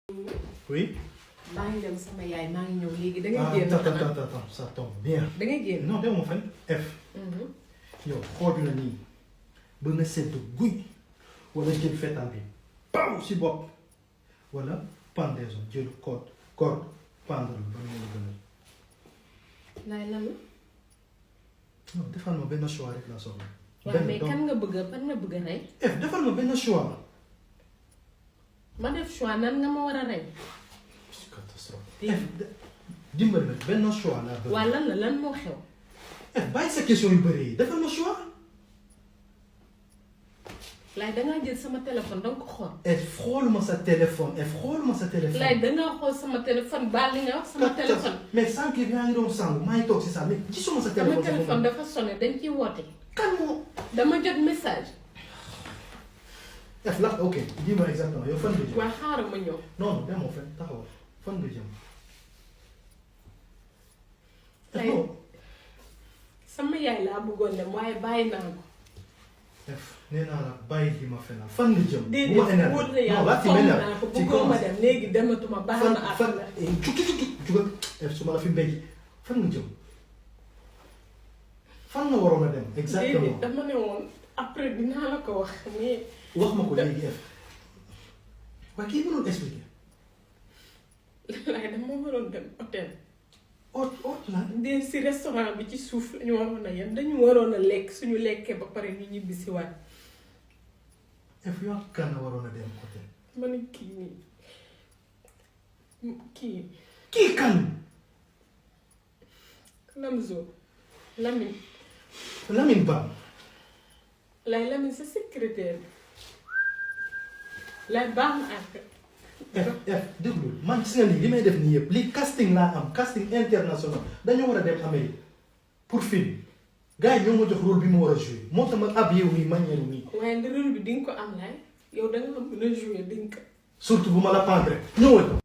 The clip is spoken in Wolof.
Oui. maa ngi dem sama yaay maa ngi ñëw léegi da ngay génn. Attends, ça tombe bien. da ngay génn. Non, dama fan F. yow xool na nii ba nga sedd guy wala jël fetal bi paw si bopp wala pendaison jël corde pendre ba nga la gënal. laay lan la. non defal ma benn choix rek laa soxla. waaw mais kan nga bëgg ban nga bëgg a rey. F defal ma benn choix. ma def choix nan nga ma war a rey. catastrophe. F dimbali ma benn choix laa bëgg. waa lan la lan moo xew. F bàyyi sa question yu bëri yi defal ma choix. laay dangaa jël sama téléphone danga ko xool. F xooluma sa téléphone F xooluma sa téléphone. laay dangaa xool sama téléphone baal li nga wax sama téléphone. mais sànq yaa ngi doon sangu maa ngi toog si saa mais gisuma sa téléphone. sama téléphone dafa sonné dañ ciy woote. kan moo. dama jot message. F la ok dis-moi exactement yow fan nga jëm. waa xaaral ma ñëw. non non demoo fen taxawal fan nga jëm. laay sama yaay laa bëggoon dem waaye bàyyi naa ko. F nee naa la bàyyi di ma fenal fan nga jëm. déedéet bu ma énervé wóor na yàlla foog naa ko bëggoo ma dem léegi dematuma baax na ak la. jugal F su ma la fi mbéj fan nga jëm. fan nga waroon a dem. exactement déedéet dama ne woon après dinaa la ko wax mais. wax ma ko léegi F. waaye kii mënul expliquer. laay dama waroon dem hôtel. hôtel la. de si restaurant bi ci suuf lañu waroon a yem dañu waroon a lekk suñu lekkee ba pare ñu ñibbi si waat. F yow kan la waroon a dem hôtel. ma ne kii nii kii kan. Lamzo Lamine. Lamine Ba. laay Lamine sa secrétaire laay baax na ak. F déglu man gis nga li may def nii yëpp lii casting laa am casting international dañoo war a dem Amérique pour film gars yi ñoo ma jox rôle bi mu war a joué moo tax ma habillé nii manière nii. waaye rôle bi di nga ko am laay yow da nga xam ne joué di nga ko. surtout bu ma la pendre ñëwal.